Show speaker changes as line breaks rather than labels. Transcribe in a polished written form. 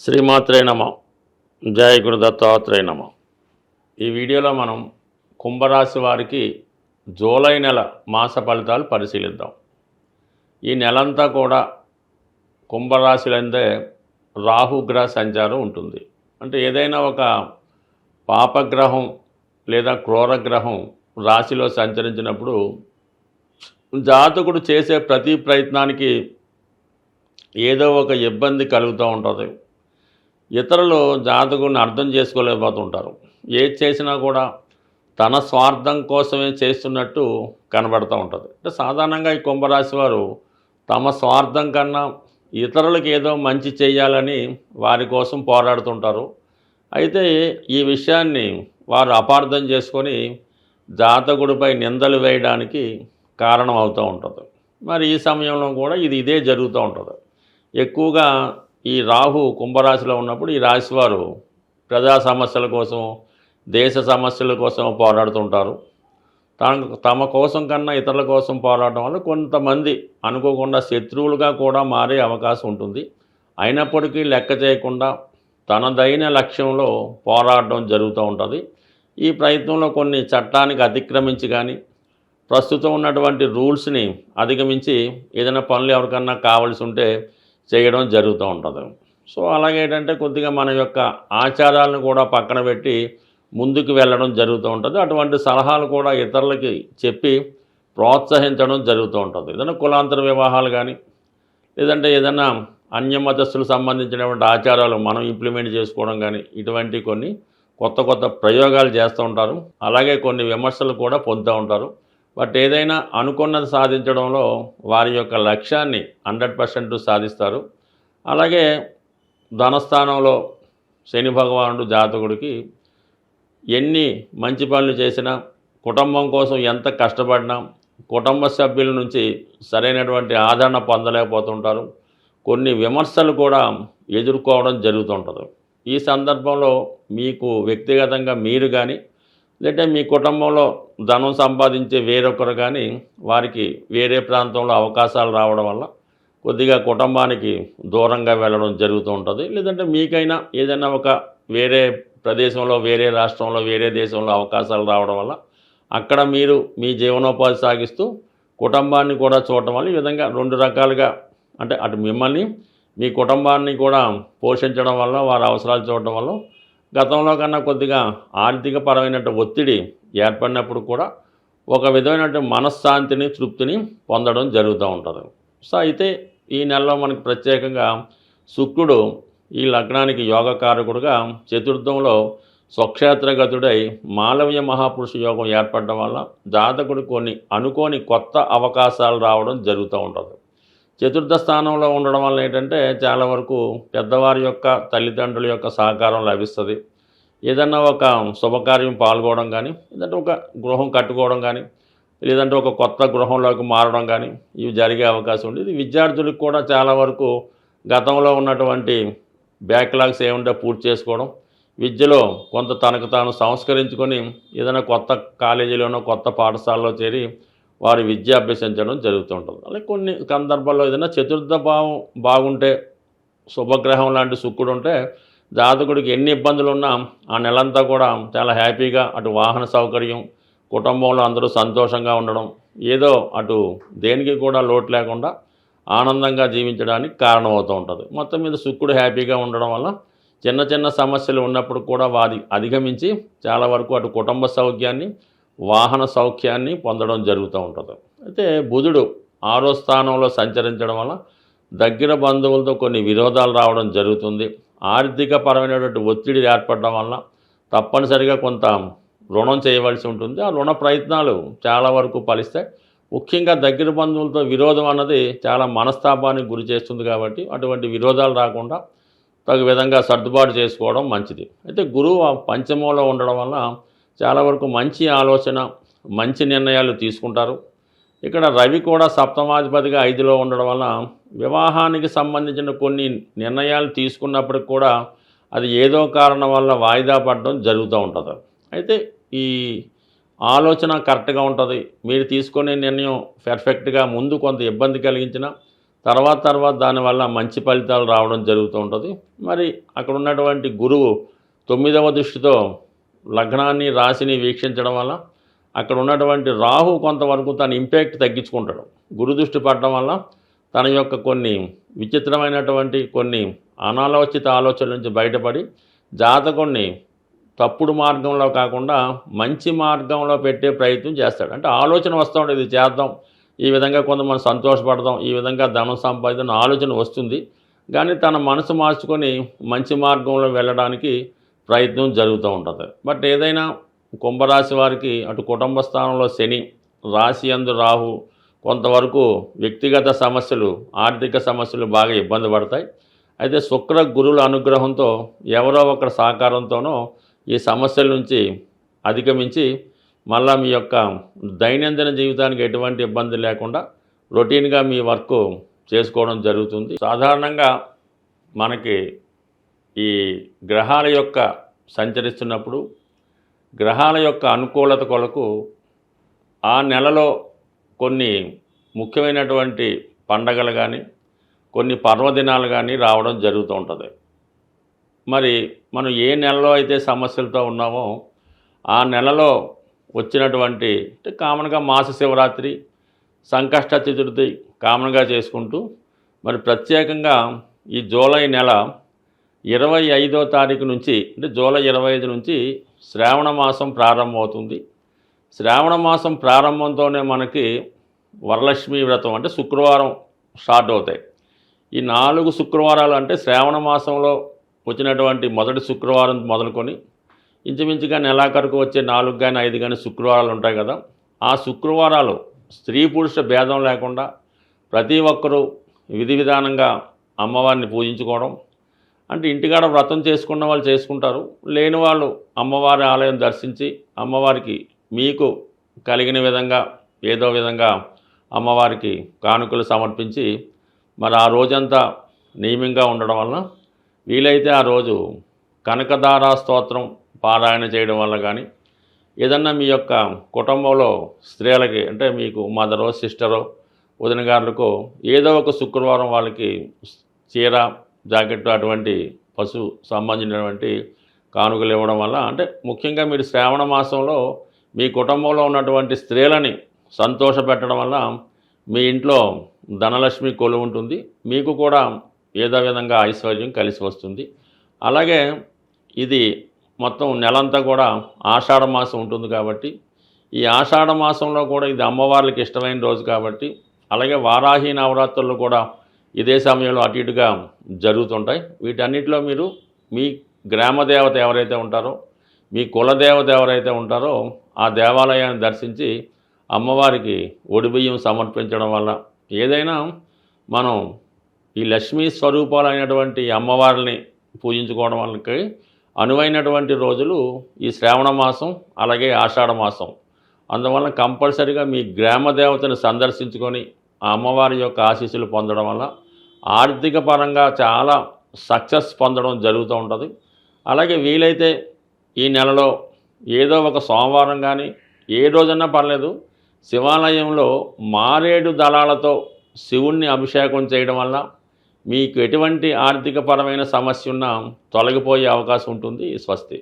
శ్రీమాత్రే నమ. జయ గురు దత్తాత్రేయ నమ. ఈ వీడియోలో మనం కుంభరాశి వారికి జూలై నెల మాస ఫలితాలు పరిశీలిద్దాం. ఈ నెలంతా కూడా కుంభరాశిలందే రాహుగ్రహ సంచారం ఉంటుంది. అంటే ఏదైనా ఒక పాపగ్రహం లేదా క్రూరగ్రహం రాశిలో సంచరించినప్పుడు జాతకుడు చేసే ప్రతి ప్రయత్నానికి ఏదో ఒక ఇబ్బంది కలుగుతూ ఉంటుంది. ఇతరులు జాతకుడిని అర్థం చేసుకోలేకపోతుంటారు. ఏది చేసినా కూడా తన స్వార్థం కోసమే చేస్తున్నట్టు కనబడుతూ ఉంటుంది. అంటే సాధారణంగా ఈ కుంభరాశి వారు తమ స్వార్థం కన్నా ఇతరులకు ఏదో మంచి చేయాలని వారి కోసం పోరాడుతుంటారు. అయితే ఈ విషయాన్ని వారు అపార్థం చేసుకొని జాతకుడిపై నిందలు వేయడానికి కారణం అవుతూ ఉంటుంది. మరి ఈ సమయంలో కూడా ఇదే జరుగుతూ ఉంటుంది. ఎక్కువగా ఈ రాహు కుంభరాశిలో ఉన్నప్పుడు ఈ రాశివారు ప్రజా సమస్యల కోసం, దేశ సమస్యల కోసం పోరాడుతుంటారు. తమ కోసం కన్నా ఇతరుల కోసం పోరాడటం వల్ల కొంతమంది అనుకోకుండా శత్రువులుగా కూడా మారే అవకాశం ఉంటుంది. అయినప్పటికీ లెక్క చేయకుండా తనదైన లక్ష్యంలో పోరాడడం జరుగుతూ ఉంటుంది. ఈ ప్రయత్నంలో కొన్ని చట్టానికి అతిక్రమించి కానీ, ప్రస్తుతం ఉన్నటువంటి రూల్స్ని అధిగమించి ఏదైనా పనులు ఎవరికన్నా కావాల్సి ఉంటే చేయడం జరుగుతూ ఉంటుంది. సో అలాగేంటంటే కొద్దిగా మన యొక్క ఆచారాలను కూడా పక్కన పెట్టి ముందుకు వెళ్ళడం జరుగుతూ ఉంటుంది. అటువంటి సలహాలు కూడా ఇతరులకి చెప్పి ప్రోత్సహించడం జరుగుతూ ఉంటుంది. ఏదైనా కులాంతర వివాహాలు కానీ, లేదంటే ఏదైనా అన్యమతస్థులకు సంబంధించినటువంటి ఆచారాలు మనం ఇంప్లిమెంట్ చేసుకోవడం కానీ, ఇటువంటి కొన్ని కొత్త ప్రయోగాలు చేస్తూ ఉంటారు. అలాగే కొన్ని విమర్శలు కూడా పొందుతూ ఉంటారు. బట్ ఏదైనా అనుకున్నది సాధించడంలో వారి యొక్క లక్ష్యాన్ని 100% సాధిస్తారు. అలాగే ధనస్థానంలో శని భగవానుడు జాతకుడికి ఎన్ని మంచి పనులు చేసినా, కుటుంబం కోసం ఎంత కష్టపడినా కుటుంబ సభ్యుల నుంచి సరైనటువంటి ఆదరణ పొందలేకపోతుంటారు. కొన్ని విమర్శలు కూడా ఎదుర్కోవడం జరుగుతుంటుంది. ఈ సందర్భంలో మీకు వ్యక్తిగతంగా మీరు కానీ, లేదంటే మీ కుటుంబంలో ధనం సంపాదించే వేరొకరు కానీ వారికి వేరే ప్రాంతంలో అవకాశాలు రావడం వల్ల కొద్దిగా కుటుంబానికి దూరంగా వెళ్ళడం జరుగుతూ ఉంటుంది. లేదంటే మీకైనా ఏదైనా ఒక వేరే ప్రదేశంలో, వేరే రాష్ట్రంలో, వేరే దేశంలో అవకాశాలు రావడం వల్ల అక్కడ మీరు మీ జీవనోపాధి సాగిస్తూ కుటుంబాన్ని కూడా చూడటం వల్ల ఈ విధంగా రెండు రకాలుగా, అంటే అటు మిమ్మల్ని మీ కుటుంబాన్ని కూడా పోషించడం వల్ల, వారి అవసరాలు చూడటం వల్ల గతంలో కన్నా కొద్దిగా ఆర్థిక పరమైన ఒత్తిడి ఏర్పడినప్పుడు కూడా ఒక విధమైనటువంటి మనశ్శాంతిని, తృప్తిని పొందడం జరుగుతూ ఉంటుంది. సో అయితే ఈ నెలలో మనకి ప్రత్యేకంగా శుక్రుడు ఈ లగ్నానికి యోగకారకుడుగా చతుర్థంలో స్వక్షేత్రగతుడై మాలవ్య మహాపురుష యోగం ఏర్పడడం వల్ల జాతకుడు కొన్ని అనుకోని కొత్త అవకాశాలు రావడం జరుగుతూ ఉంటుంది. చతుర్థ స్థానంలో ఉండడం వల్ల ఏంటంటే చాలా వరకు పెద్దవారి యొక్క, తల్లిదండ్రుల యొక్క సహకారం లభిస్తుంది. ఏదన్నా ఒక శుభకార్యం పాల్గొనడం కానీ, లేదంటే ఒక గృహం కట్టుకోవడం కానీ, లేదంటే ఒక కొత్త గృహంలోకి మారడం కానీ ఇవి జరిగే అవకాశం ఉంది. ఇది విద్యార్థులకు కూడా చాలా వరకు గతంలో ఉన్నటువంటి బ్యాక్లాగ్స్ ఏముంటే పూర్తి చేసుకోవడం, విద్యలో కొంత తనకు తాను సంస్కరించుకొని ఏదైనా కొత్త కాలేజీలోనో కొత్త పాఠశాలలో చేరి వారి విద్య అభ్యసించడం జరుగుతుంటుంది. అలాగే కొన్ని సందర్భాల్లో ఏదైనా చతుర్థ భావం బాగుంటే, శుభగ్రహం లాంటి శుక్రుడు ఉంటే జాతకుడికి ఎన్ని ఇబ్బందులు ఉన్నా ఆ నెలంతా కూడా చాలా హ్యాపీగా అటు వాహన సౌకర్యం, కుటుంబంలో అందరూ సంతోషంగా ఉండడం, ఏదో అటు దేనికి కూడా లోటు లేకుండా ఆనందంగా జీవించడానికి కారణమవుతూ ఉంటుంది. మొత్తం మీద శుక్రుడు హ్యాపీగా ఉండడం వల్ల చిన్న సమస్యలు ఉన్నప్పుడు కూడా వారి అధిగమించి చాలా వరకు అటు కుటుంబ సౌఖ్యాన్ని, వాహన సౌఖ్యాన్ని పొందడం జరుగుతూ ఉంటుంది. అయితే బుధుడు 6వ స్థానంలో సంచరించడం వల్ల దగ్గర బంధువులతో కొన్ని విరోధాలు రావడం జరుగుతుంది. ఆర్థిక పరమైనటువంటి ఒత్తిడి ఏర్పడడం వల్ల తప్పనిసరిగా కొంత రుణం చేయవలసి ఉంటుంది. ఆ రుణ ప్రయత్నాలు చాలా వరకు ఫలిస్తాయి. ముఖ్యంగా దగ్గర బంధువులతో విరోధం అన్నది చాలా మనస్తాపానికి గురి చేస్తుంది. కాబట్టి అటువంటి విరోధాలు రాకుండా తగు విధంగా సర్దుబాటు చేసుకోవడం మంచిది. అయితే గురువు పంచమంలో ఉండడం వల్ల చాలా వరకు మంచి ఆలోచన, మంచి నిర్ణయాలు తీసుకుంటారు. ఇక్కడ రవి కూడా సప్తమాధిపతిగా 5లో ఉండడం వల్ల వివాహానికి సంబంధించిన కొన్ని నిర్ణయాలు తీసుకున్నప్పటికి కూడా అది ఏదో కారణం వల్ల వాయిదా పడడం జరుగుతూ ఉంటుంది. అయితే ఈ ఆలోచన కరెక్ట్గా ఉంటుంది. మీరు తీసుకునే నిర్ణయం పర్ఫెక్ట్గా ముందు కొంత ఇబ్బంది కలిగించినా తర్వాత తర్వాత దానివల్ల మంచి ఫలితాలు రావడం జరుగుతూ ఉంటుంది. మరి అక్కడ ఉన్నటువంటి గురువు 9వ దృష్టితో లగ్నాన్ని రాశిని వీక్షించడం వల్ల అక్కడ ఉన్నటువంటి రాహు కొంతవరకు తన ఇంపాక్ట్ తగ్గించుకుంటాడు. గురు దృష్టి పడడం వల్ల తన యొక్క కొన్ని విచిత్రమైనటువంటి కొన్ని అనాలోచిత ఆలోచనల నుంచి బయటపడి జాతకుణ్ణి తప్పుడు మార్గంలో కాకుండా మంచి మార్గంలో పెట్టే ప్రయత్నం చేస్తాడు. అంటే ఆలోచన వస్తూ ఉంటుంది, ఇది చేద్దాం, ఈ విధంగా కొంతమంది సంతోషపడదాం, ఈ విధంగా ధనం సంపాదించిన ఆలోచన వస్తుంది. కానీ తన మనసు మార్చుకొని మంచి మార్గంలో వెళ్ళడానికి ప్రయత్నం జరుగుతూ ఉంటుంది. బట్ ఏదైనా కుంభరాశి వారికి అటు కుటుంబ స్థానంలో శని, రాశి యందు రాహు కొంతవరకు వ్యక్తిగత సమస్యలు, ఆర్థిక సమస్యలు బాగా ఇబ్బంది పడతాయి. అయితే శుక్ర గురువుల అనుగ్రహంతో ఎవరో ఒకరి సహకారంతోనో ఈ సమస్యల నుంచి అధిగమించి మళ్ళా మీ యొక్క దైనందిన జీవితానికి ఎటువంటి ఇబ్బంది లేకుండా రొటీన్గా మీ వర్క్ చేసుకోవడం జరుగుతుంది. సాధారణంగా మనకి ఈ గ్రహాల యొక్క సంచరిస్తున్నప్పుడు గ్రహాల యొక్క అనుకూలత కొరకు ఆ నెలలో కొన్ని ముఖ్యమైనటువంటి పండగలు కానీ కొన్ని పర్వదినాలు కానీ రావడం జరుగుతూ ఉంటుంది. మరి మనం ఏ నెలలో అయితే సమస్యలతో ఉన్నామో ఆ నెలలో వచ్చినటువంటి అంటే కామన్గా మాస శివరాత్రి, సంకష్ట చతుర్థి కామన్గా చేసుకుంటూ మరి ప్రత్యేకంగా ఈ జూలై నెల 25వ తారీఖు నుంచి అంటే జూలై 25 నుంచి శ్రావణ మాసం ప్రారంభమవుతుంది. శ్రావణ మాసం ప్రారంభంతోనే మనకి వరలక్ష్మి వ్రతం అంటే శుక్రవారం స్టార్ట్ అవుతాయి. ఈ 4 శుక్రవారాలు అంటే శ్రావణ మాసంలో వచ్చినటువంటి మొదటి శుక్రవారం మొదలుకొని ఇంచుమించుగా నెలాఖరుకు వచ్చే 4 కానీ 5 కానీ శుక్రవారాలు ఉంటాయి కదా. ఆ శుక్రవారాలు స్త్రీ పురుష భేదం లేకుండా ప్రతి ఒక్కరూ విధి విధానంగా అమ్మవారిని పూజించుకోవడం, అంటే ఇంటికాడ వ్రతం చేసుకున్న వాళ్ళు చేసుకుంటారు, లేని వాళ్ళు అమ్మవారి ఆలయం దర్శించి అమ్మవారికి మీకు కలిగిన విధంగా ఏదో విధంగా అమ్మవారికి కానుకలు సమర్పించి మరి ఆ రోజంతా నియమంగా ఉండడం వలన వీలైతే ఆ రోజు కనకదార స్తోత్రం పారాయణ చేయడం వల్ల కానీ ఏదన్నా మీ యొక్క కుటుంబంలో స్త్రీలకి అంటే మీకు మదరో సిస్టరో వదిన గారులకో ఏదో ఒక శుక్రవారం వాళ్ళకి చీర జాకెట్ అటువంటి పశు సంబంధించినటువంటి కానుకలు ఇవ్వడం వల్ల అంటే ముఖ్యంగా మీరు శ్రావణ మాసంలో మీ కుటుంబంలో ఉన్నటువంటి స్త్రీలని సంతోషపెట్టడం వల్ల మీ ఇంట్లో ధనలక్ష్మి కొలువు ఉంటుంది, మీకు కూడా ఏదో విధంగా ఐశ్వర్యం కలిసి వస్తుంది. అలాగే ఇది మొత్తం నెలంతా కూడా ఆషాఢ మాసం ఉంటుంది కాబట్టి ఈ ఆషాఢ మాసంలో కూడా ఇది అమ్మవార్లకి ఇష్టమైన రోజు కాబట్టి అలాగే వారాహి నవరాత్రులు కూడా ఇదే సమయంలో అటు ఇటుగా జరుగుతుంటాయి. వీటన్నిటిలో మీరు మీ గ్రామదేవత ఎవరైతే ఉంటారో మీ కులదేవత ఎవరైతే ఉంటారో ఆ దేవాలయాన్ని దర్శించి అమ్మవారికి ఒడిబియ్యం సమర్పించడం వల్ల ఏదైనా మనం ఈ లక్ష్మీ స్వరూపాలైనటువంటి అమ్మవారిని పూజించుకోవడం వల్లకి అనువైనటువంటి రోజులు ఈ శ్రావణ మాసం అలాగే ఆషాఢ మాసం. అందువల్ల కంపల్సరిగా మీ గ్రామ దేవతను సందర్శించుకొని ఆ అమ్మవారి యొక్క ఆశీస్సులు పొందడం వల్ల ఆర్థిక పరంగా చాలా సక్సెస్ పొందడం జరుగుతూ ఉంటుంది. అలాగే వీలైతే ఈ నెలలో ఏదో ఒక సోమవారం కానీ ఏ రోజన్నా పర్లేదు శివాలయంలో మారేడు దళాలతో శివుణ్ణి అభిషేకం చేయడం వల్ల మీకు ఎటువంటి ఆర్థికపరమైన సమస్య ఉన్నా తొలగిపోయే అవకాశం ఉంటుంది. స్వస్తి.